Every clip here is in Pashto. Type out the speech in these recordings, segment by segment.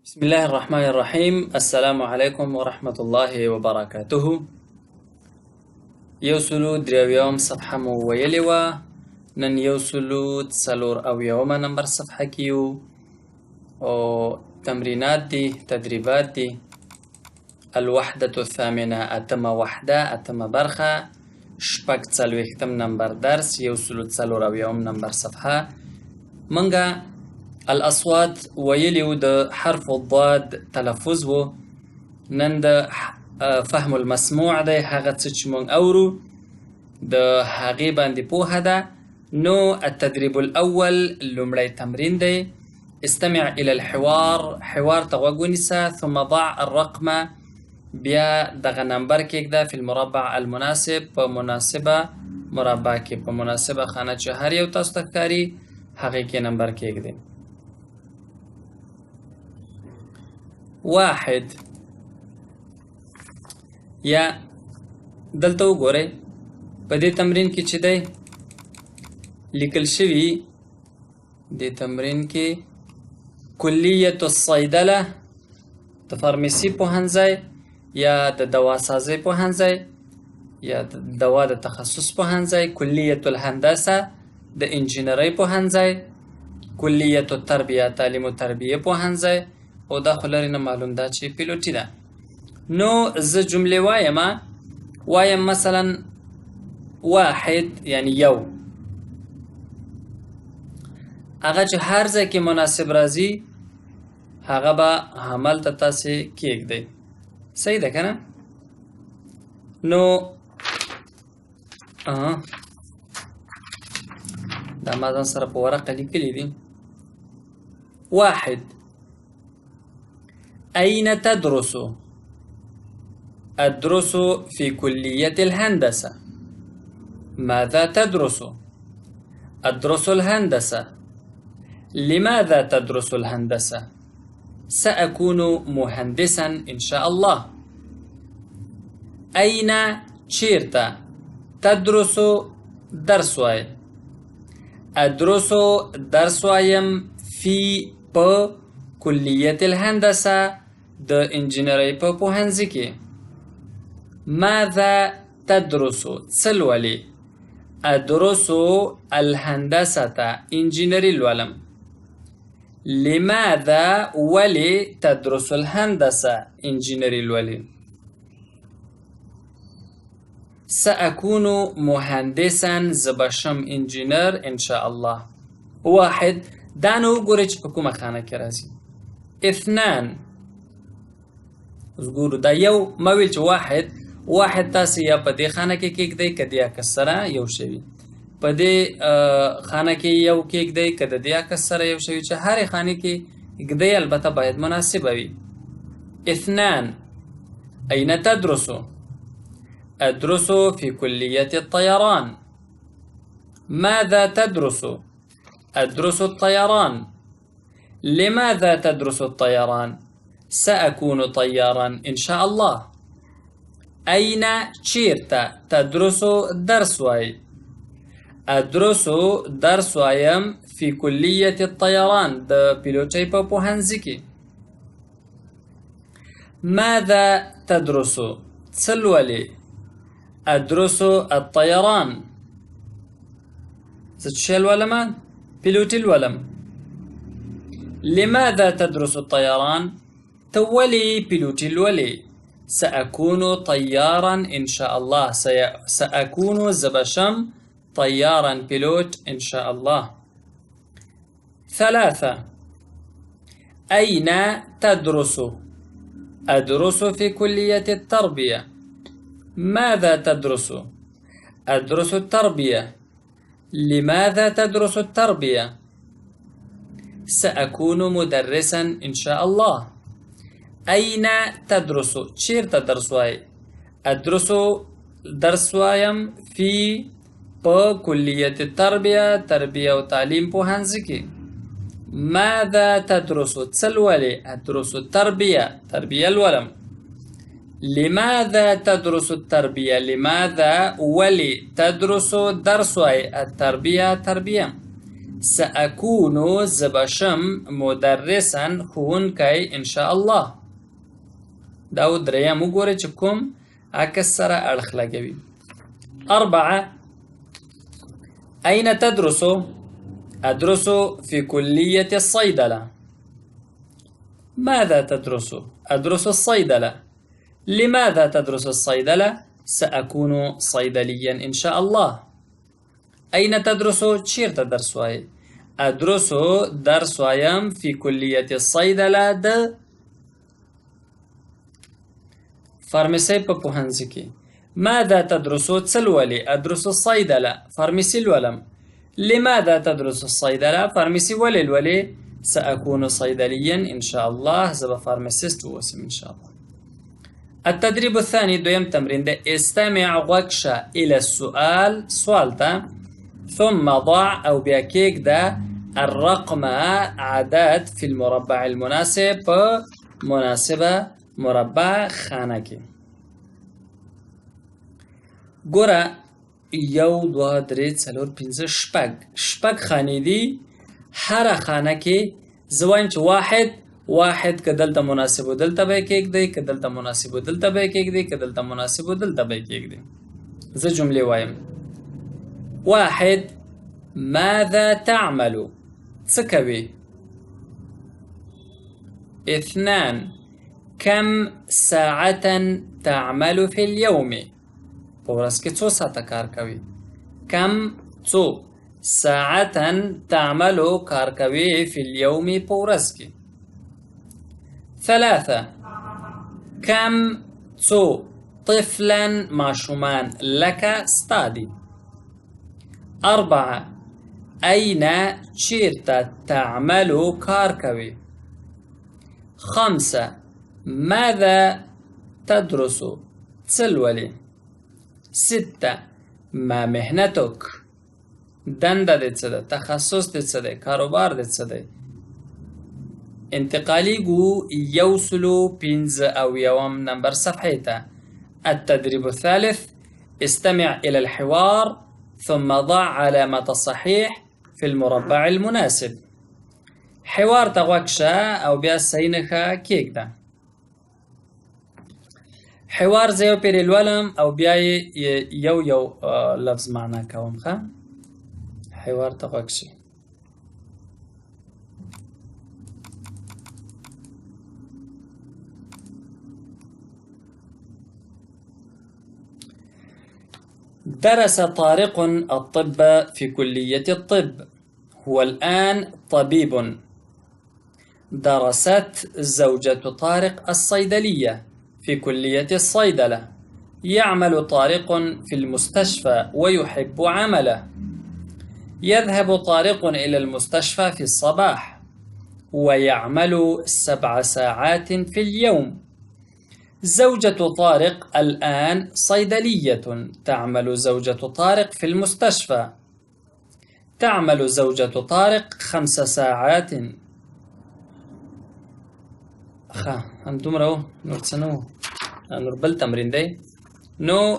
بسم الله الرحمن الرحیم. السلام علیکم ورحمة الله وبرکاته. یوسلو دریویوم صفحه مو ویلی و نن یوسلو څلور اویاومه نمبر صفحه کیو او تمرینات دی تدریبات دی. الوحدة الثامنه اتمه وحده اتمه برخه شپږ څلوېښتم نمبر درس یوسلو څلور اویاوم نمبر صفحه. منګه الاصوات ویلیو د حرف الضاد تلفظ و. نن د فهم المسموع دی، هغه څه چې مونږ اورو د هغې باندې پوهه ده. نو التدریب الاول لومړی تمرین دی. استمع الى الحوار، حوار ته غوږ ونیسه. ثم ضع الرقم، بیا دغه نمبر کېږده فی المربع المناسب، په مناسبه مربع کې په مناسبه خانه چې هر یو تاسو ته ښکاري هغې کې نمبر کېږدئ. واحد، یا دلته وګورئ په دې تمرین کې چې دی لیکل شوي، دې تمرین کې کلیة الصیدله د فارمیسي پوهنځی یا د دواسازۍ پوهنځی یا د دوا د تخصص پوهنځی، کلیة الهندسه د انجینرۍ پوهنځی، کلیة التربیه تعلیم و تربیه پوهنځی، او دا خو لرې نه معلوم ده چې پیلوټي ده. نو زه جملې وایم مثلا واحد یعنی یو، هغه چې هر ځای کې مناسب راځي هغه به همالته تاسې کېږدئ. صحیح ده که نه؟ نو دا ما ځان سره په ورقه لیکلي دي. واحد، أين تدرس؟ أدرس في كلية الهندسة. ماذا تدرس؟ أدرس الهندسة. لماذا تدرس الهندسة؟ سأكون مهندسا إن شاء الله. أين چیرته؟ تدرس درس واي. أدرس درس وایم في كلية الهندسة د انجینرۍ په پوهنځي کې. ماذا تدرس؟ څه لولې؟ ادرس الهندسة انجینري لولم. لماذا ولې تدرس الهندسة انجینري لولې؟ سأكون مهندسا زبشم انجینر ان شاء الله. واحد، دا نو وګورئ چې په کومه خانه کې راځي. اثنان، اوس ګورو دا یو ما ویل چې واحد تاسې یا په دې خانه کې کېږدئ که د عکس سره یو شوي، په دې خانه کې یو کېږدئ که د دې عکس سره یو شوي، چې هرې خانې کې ږدئ البته باید مناسبه وي. اثنان، أين تدرس؟ أدرس في كلية الطيران. ماذا تدرس؟ أدرس الطيران. لماذا تدرس الطيران؟ سأكون طيارا إن شاء الله. أين چیرته؟ تدرس درس واي. أدرس درس وایم في كلية الطيران د پیلوټۍ په پوهنځي کې. ماذا تدرس؟ څه لولې؟ أدرس الطيران. زه څه شی لولمه؟ پیلوټي لولم. لماذا تدرس الطيران؟ تولي پیلوټي لولې. سأكون طيارا إن شاء الله. سأكون زبشم طيارا بيلوت إن شاء الله. ثلاثة، أين تدرس؟ أدرس في كلية التربية. ماذا تدرس؟ أدرس التربية. لماذا تدرس التربية؟ سأكون مدرسا إن شاء الله. أين تدرس؟ چیرته درس واي؟ أدرس درس وایم في كلية التربية تربية و تعلیم پوهنځي کې. ماذا تدرس؟ څه لولې؟ أدرس التربية تربیه لولم. لماذا تدرس التربية؟ لماذا ولي تدرس درس واي التربية تربية. سأكون زبشم مدرسا ښوونکی ان شاء الله. دا دریم وګورئ چې کوم عکس سره اړخ لګوي. 4 أين تدرس؟ أدرس في كلية الصيدلة. ماذا تدرس؟ أدرس الصيدلة. لماذا تدرس الصيدلة؟ سأكون صيدليا إن شاء الله. أين تدرس؟ چیرته درس وایي؟ أدرس درس وایم في كلية الصيدلة د فارمسي په پوهنځي کې. ماذا تدرس؟ څه لولې؟ أدرس الصيدلة. فارمسي لولم. لماذا تدرس الصيدلة؟ فارمسي ولې لولې؟ سأكون صيدليا إن شاء الله. زه به فارمسيست اوسم إن شاء الله. التدريب الثاني دویم تمرین ده. استمع غوږ إلى السؤال سوال ته ثم ضع أو بیا کېږده الرقم عدد في المربع المناسب په مناسبه مربع خانه کې. ګوره 1 2 3 4 5 شپږ خانې دي. هره خانه کې زه وایم چې واحد که دلته مناسب و دلته به یې کېږدئ، که دلته مناسب و دلته به یې کېږدئ، که دلته مناسب و دلته به یې کېږدئ. زه جملې وایم. 1 ماذا تعمل؟ څه کوې؟ 2 كم ساعة تعمل في اليوم؟ په ورځ کې څو ساعته کار کوي؟ کم څو ساعة تعمل کار کوي في اليوم په ورځ کې. 3 كم څو طفلا ماشومان لك ستادي. 4 أين چیرته تعمل کار کوي. 5 ماذا تدرس؟ څه لولې. 6 ما مهنتك؟ دنده دې څه ده؟ تخصص دې څه دی؟ کاروبار دې څه دی؟ انتقالي ګو 115 نمبر صفحې ته. التدريب الثالث استمع إلى الحوار ثم ضع علامة صحيح في المربع المناسب. حوار ته غوږ شه او بیا صحیح نښه کېږده. حوار زه یو پیرې لولم او بیا یې یو لفظ معنا کوم. ښه حوار ته غوږ شئ. درس طارق الطب في كلية الطب. هو الآن طبيب. درست زوجة طارق الصيدلية في كلية الصيدلة. يعمل طارق في المستشفى ويحب عمله. يذهب طارق إلى المستشفى في الصباح ويعمل 7 ساعات في اليوم. زوجة طارق الآن صيدلية. تعمل زوجة طارق في المستشفى. تعمل زوجة طارق 5 ساعات. همدومره نور څه نه و. نور بل تمرین دی. نو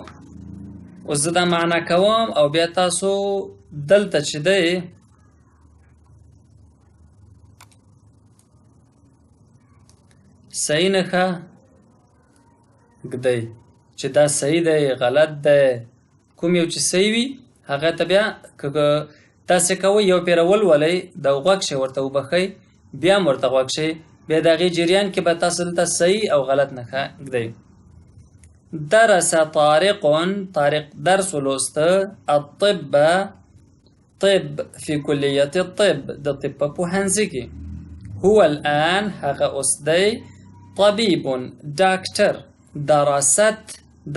اوس زه دا معنا کوم او بیا تاسو دلته چې دی صحیح نښه ږدئ چې دا صحیح دی غلط دی. کوم یو چې صحیح وي هغه ته بیا که تاسې کوئ یو پیره ولولئ د غوږ شئ ورته وبښئ بیا هم ورته غوږ شئ بیا د هغې جریان کې به تاسو دلته صحیح او غلط نښه ږدئ. درس طارق درس ولوسته الطب طب في كلية الطب د طب په پوهنځي کې. هو الآن هغه اوس دی طبيب ډاکټر. دراست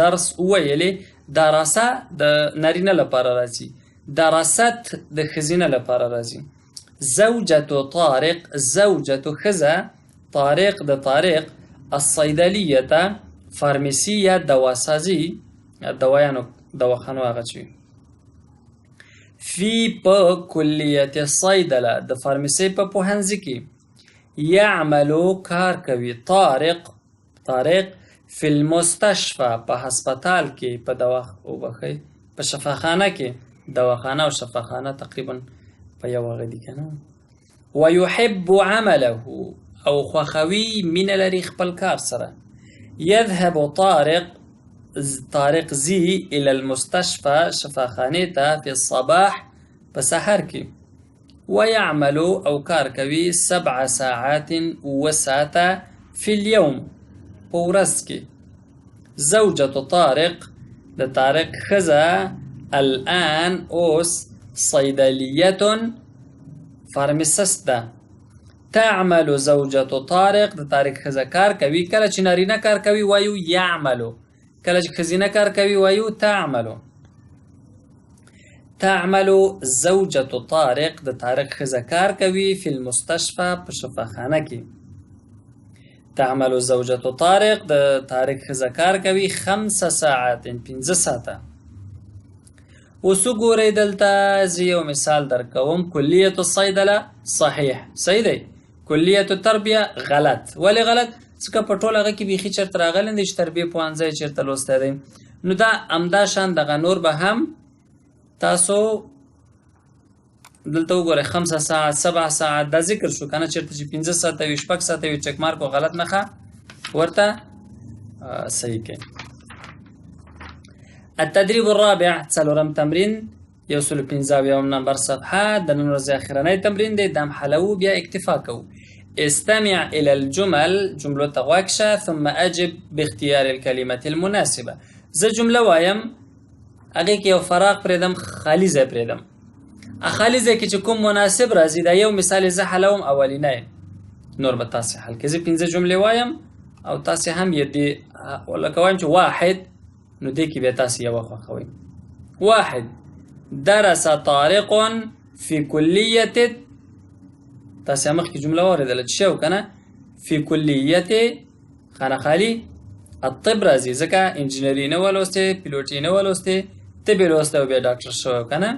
درس ویلې دراسه د نارینه لپاره راځي. دراست د ښځینه لپاره راځي. زوجة طارق زوجة ښځه طارق د طارق الصیدلیه فارمیسي یا دواسازي دوایانو دواخانو هغه چې فی په کلیة الصیدله د فارمیسي په پوهنځي کې. یعملو کار کوي طارق فی المستشفى په هسپتال کې په په شفاخانه کې. دواخانه او شفاخانه تقریبا فيو غدي كنا ويحب عمله أو خوخوي من لريخ بالكار سرا يذهب طارق زي إلى المستشفى شفاخانيتا في الصباح بسحركي ويعمل أو كاركوي 7 ساعات وساتا في اليوم بورسكي زوجة طارق لطارق خزا الآن أوس صيدلية فارمسستا تعمل زوجة طارق لطارق خزا كاركوي كلا چنارينا كاركوي ويو يعملو كلا خزينة كاركوي ويو تعمل زوجة طارق د طارق خزا کار کوي في المستشفى په شفاخانه کې تعمل زوجة طارق د طارق خزا کار کوي 5 ساعات 5 ساعته وسو ګورئ دلته زه یو مثال درکوم کلیة الصیدله صحیح صحیح دی کلیة التربیه غلط ولی غلط ځکه په ټول هغه کې بیخي چرته راغلی دی چې تربیه پوهنځی چیرته لوستی دی نو دا همدا شان دغه نور به هم تاسو دلته وګورئ 5 ساعت 7 ساعت دا ذکر شو کنه چیرته چې 15 ساعت وي 6 ساعت وي چک مارکو غلط نه ښه ورته صحیح کې التدريب الرابع څلورم تمرین یو سل 15 نمبر صفحه د نن ورځې اخرنی تمرین دی دام حلو بیا اکتفا کو استمع الى الجمل جمله تغواکشه ثم اجب باختيار الكلمه المناسبه زه جمله وایم هغه کې یو فراغ پرېدم خالی ځای پرېدم خالی ځای کې چې کوم مناسب راځي دا یو مثال زه حلوم اولینی نور به تاسې حل کې زه 15 جملې وایم او تاسې هم یې دې لکه وایم چې واحد نو دې کې بیا تاسې یوه خوښوئ واحد درس طارق في كلية تاسې مخکې جمله واورېدله چې شو که نه في كلية خانه خالي الطب راځي ځکه انجینري نه ولوستې پیلوټي نه ولوستې طب یې لوستی او بیا ډاکټر شوی که نه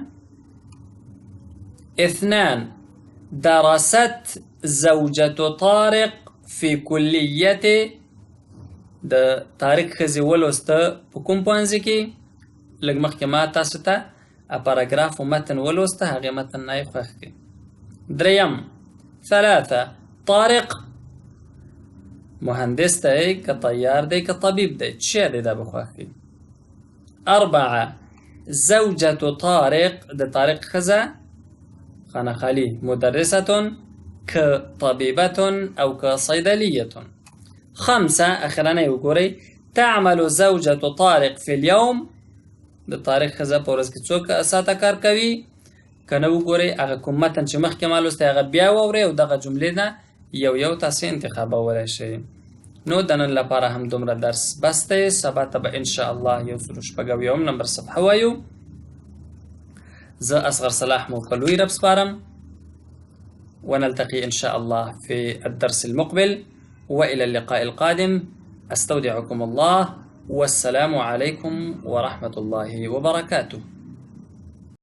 2 درست زوجة طارق في كلية د طارق ښځې ولوسته په کوم پوهنځي کې لږ مخکې ما تاسو ته پاراګراف و متن ولوسته هغې متن نه یې خوښ کړي 3 طارق مهندس دی که طیار دی که طبیب دی چی دی دا بخواه کی 4 زوجة طارق د طارق خزا خانه خالی مدرسة که طبیبة او که صیدلیة 5 اخرانه وګورئ تعمل زوجة طارق في اليوم د طارق خزا په ورځ کې څو ساعته کار کوي کنه وګورئ هغه کوم متن چې مخکې ما لوستی هغه بیا واورئ او دغه جملې نه یو تاسې انتخابولی شئ نو د نن لپاره هم دومره درس بس دی سبا ته به انشاءالله یو سل شپږ نمبر صفحه وایو زه اصغر صلاح مو په لوی رب سپارم ونلتقي ان شاء الله في الدرس المقبل والى اللقاء القادم استودعكم الله والسلام عليكم ورحمة الله وبركاته